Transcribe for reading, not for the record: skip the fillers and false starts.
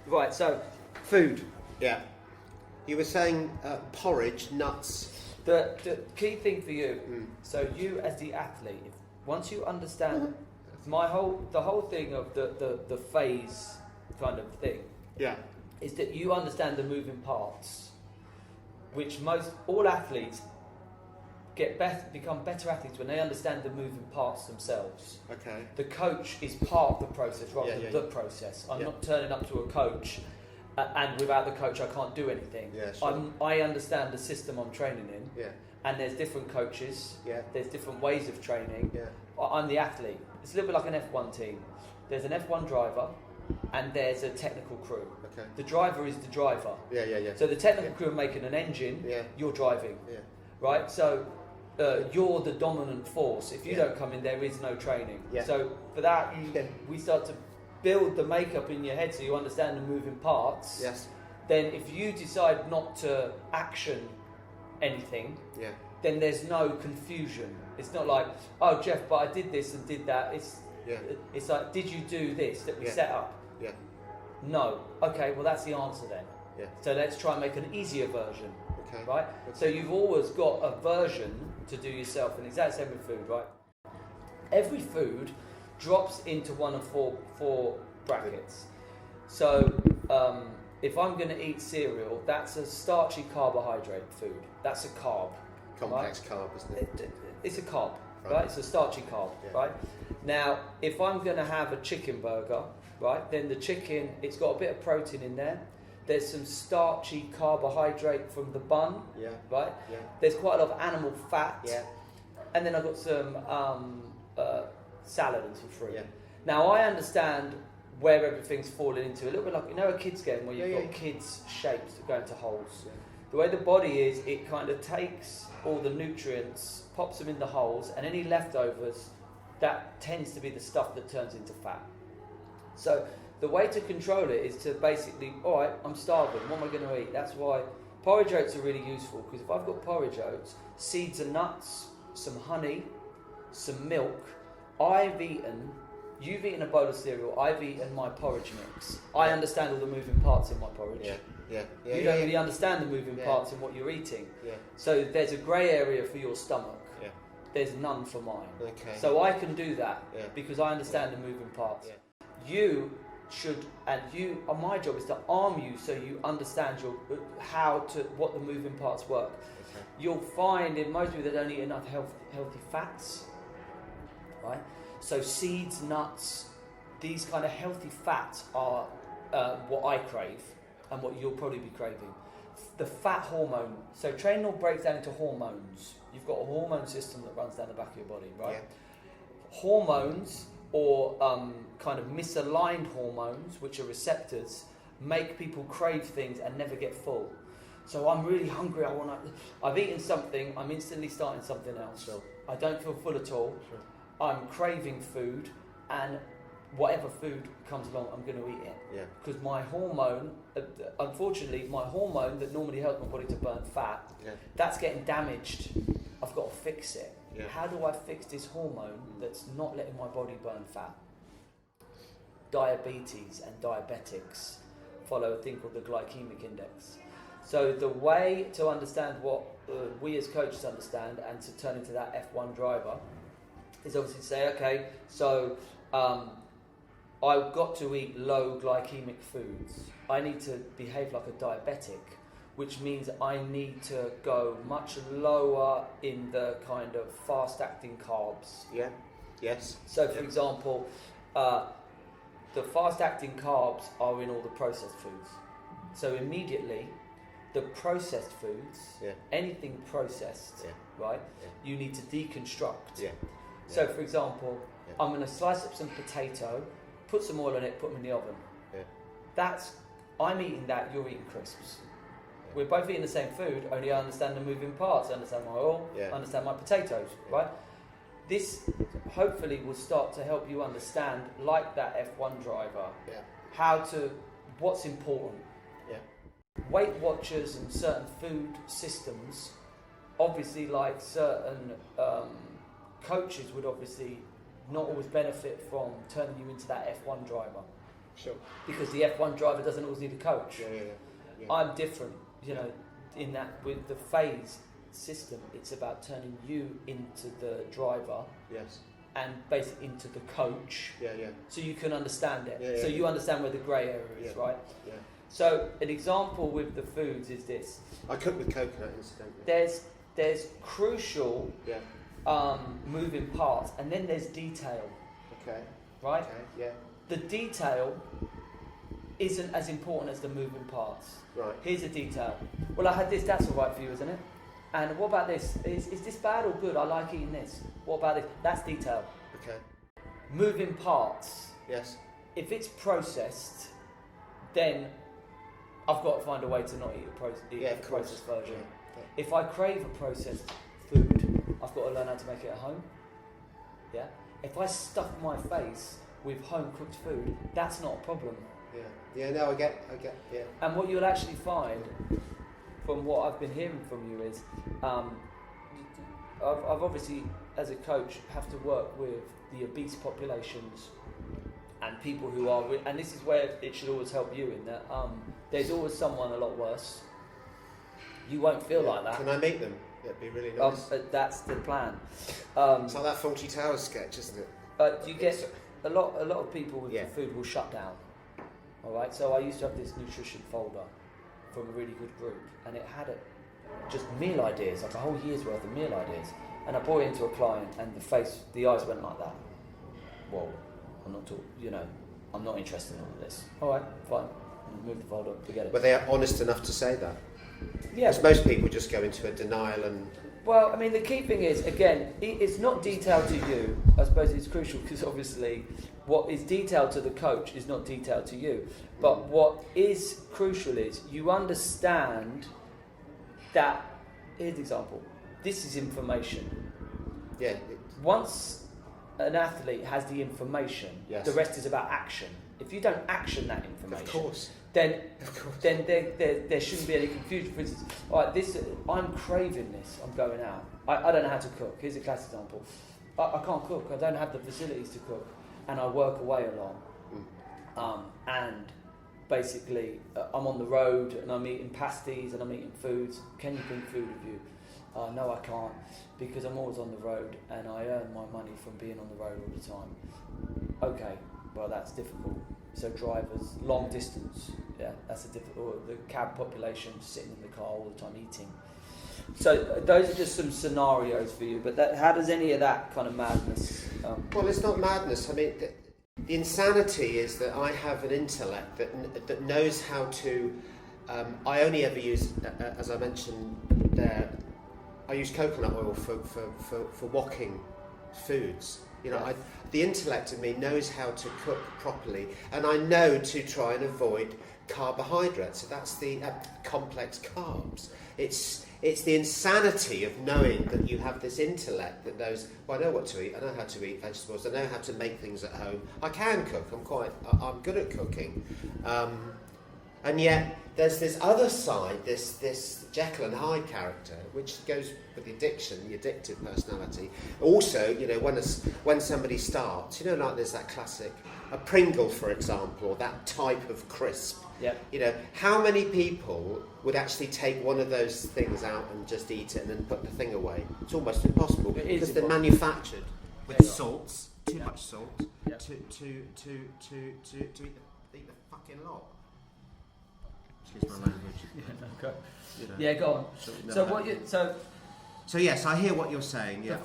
Right, so food. Yeah. You were saying porridge, nuts. The key thing for you, so you as the athlete, once you understand the whole thing of the phase kind of thing, is that you understand the moving parts, which all athletes become better athletes when they understand the moving parts themselves. Okay. The coach is part of the process rather than the process. I'm not turning up to a coach and without the coach I can't do anything. Yeah, sure. I understand the system I'm training in. Yeah. And there's different coaches. Yeah. There's different ways of training. Yeah. I'm the athlete. It's a little bit like an F1 team. There's an F1 driver and there's a technical crew. Okay. The driver is the driver. Yeah. So the technical crew are making an engine. Yeah. You're driving. Yeah. Right? So you're the dominant force. If you don't come in, there is no training. Yeah. So for that, we start to build the makeup in your head so you understand the moving parts. Yes. Then if you decide not to action anything, then there's no confusion. It's not like, oh Jeff, but I did this and did that. It's like, did you do this that we set up? Yeah. No. Okay, well that's the answer then. Yeah. So let's try and make an easier version. Okay. Right? Okay. So you've always got a version to do yourself, and exactly the same with food, right? Every food drops into one of four brackets. So if I'm going to eat cereal, that's a starchy carbohydrate food. That's a carb. Complex carb, isn't it? It's a carb, right? It's a starchy carb, right? Now, if I'm going to have a chicken burger, right, then the chicken, it's got a bit of protein in there. There's some starchy carbohydrate from the bun, right? Yeah. There's quite a lot of animal fat. Yeah. And then I've got some salad and some fruit. Yeah. Now, I understand where everything's falling into. A little bit like, a kids game where you've got kids' shapes that go into holes. Yeah. The way the body is, it kind of takes all the nutrients, pops them in the holes, and any leftovers, that tends to be the stuff that turns into fat. So the way to control it is to basically, all right, I'm starving, what am I going to eat? That's why porridge oats are really useful, because if I've got porridge oats, seeds and nuts, some honey, some milk, you've eaten a bowl of cereal, I've eaten my porridge mix. I understand all the moving parts in my porridge. You don't really understand the moving parts in what you're eating. Yeah. So there's a grey area for your stomach. Yeah. There's none for mine. Okay. So I can do that because I understand the moving parts. Yeah. You should, my job is to arm you so you understand what the moving parts work. Okay. You'll find in most people that don't eat enough healthy fats, right? So seeds, nuts, these kind of healthy fats are what I crave and what you'll probably be craving. The fat hormone. So training all breaks down into hormones. You've got a hormone system that runs down the back of your body, right? Yeah. Hormones or kind of misaligned hormones, which are receptors, make people crave things and never get full. So I'm really hungry, I've eaten something, I'm instantly starting something else. Sure. I don't feel full at all. Sure. I'm craving food, and whatever food comes along, I'm going to eat it. Yeah. Because my hormone, unfortunately, my hormone that normally helps my body to burn fat, that's getting damaged. I've got to fix it. Yeah. How do I fix this hormone that's not letting my body burn fat? Diabetes and diabetics follow a thing called the Glycemic Index. So the way to understand what we as coaches understand and to turn into that F1 driver is obviously to say, okay, so I've got to eat low glycemic foods. I need to behave like a diabetic, which means I need to go much lower in the kind of fast-acting carbs. Yeah. Yes. So, for example, the fast-acting carbs are in all the processed foods. So immediately, the processed foods, anything processed, right? Yeah. You need to deconstruct. Yeah. So, for example, I'm going to slice up some potato, put some oil on it, put them in the oven. Yeah. I'm eating that, you're eating crisps. Yeah. We're both eating the same food, only I understand the moving parts. I understand my oil, I understand my potatoes, right? This hopefully will start to help you understand, like that F1 driver, what's important. Yeah. Weight Watchers and certain food systems, obviously like certain coaches would obviously not always benefit from turning you into that F1 driver. Sure. Because the F1 driver doesn't always need a coach. Yeah. I'm different, you know, in that with the phase system, it's about turning you into the driver. Yes. And basically into the coach. Yeah. So you can understand it. Yeah, so you understand where the grey area is, right? Yeah. So an example with the foods is this. I cook with coconut, incidentally. There's crucial moving parts, and then there's detail. Okay. Right? Okay, yeah. The detail isn't as important as the moving parts. Right. Here's the detail. Well, I had this, that's all right for you, isn't it? And what about this? Is this bad or good? I like eating this. What about this? That's detail. Okay. Moving parts. Yes. If it's processed, then I've got to find a way to not eat a processed version. Yeah. If I crave a processed food, I've got to learn how to make it at home. Yeah. If I stuff my face with home cooked food, that's not a problem. Yeah. No, I get. Yeah. And what you'll actually find, from what I've been hearing from you, is I've obviously, as a coach, have to work with the obese populations and people who are, and this is where it should always help you in that there's always someone a lot worse. You won't feel like that. Can I meet them? That'd be really nice. That's the plan. It's like that Fawlty Towers sketch, isn't it? You get a lot of people with the food will shut down. All right. So I used to have this nutrition folder from a really good group, and it had just meal ideas, like a whole year's worth of meal ideas. And I brought it into a client, and the eyes went like that. Whoa, I'm not interested in all of this. All right, fine. Move the folder, forget it. But they are honest enough to say that. Yeah. Because most people just go into a denial and. Well, I mean, the key thing is, again, it's not detailed to you. I suppose it's crucial because obviously what is detailed to the coach is not detailed to you. But what is crucial is you understand that, here's an example, this is information. Yeah. Once an athlete has the information, the rest is about action. If you don't action that information, then there shouldn't be any confusion. For instance, all right, I'm craving this. I'm going out. I don't know how to cook. Here's a classic example. I can't cook. I don't have the facilities to cook, and I work away a lot. And basically, I'm on the road and I'm eating pasties and I'm eating foods. Can you bring food with you? No, I can't, because I'm always on the road and I earn my money from being on the road all the time. Okay, well that's difficult. So drivers, long distance, that's a difficult. The cab population sitting in the car all the time eating. So those are just some scenarios for you. But how does any of that kind of madness? Well, it's not madness. I mean, the insanity is that I have an intellect that knows how to. I only ever use, as I mentioned there, I use coconut oil for wokking foods. You know, the intellect in me knows how to cook properly, and I know to try and avoid carbohydrates. So that's the complex carbs. It's the insanity of knowing that you have this intellect that knows, well, I know what to eat, I know how to eat vegetables, I know how to make things at home. I can cook, I'm good at cooking. And yet there's this other side, this Jekyll and Hyde character, which goes with the addiction, the addictive personality. Also, you know, when somebody starts, you know, like there's that classic, a Pringle, for example, or that type of crisp. Yeah. You know, how many people would actually take one of those things out and just eat it and then put the thing away? It's almost impossible because they're manufactured with salts, too much salt, to eat the fucking lot. Excuse my language. Go on. So yes, I hear what you're saying. Yeah,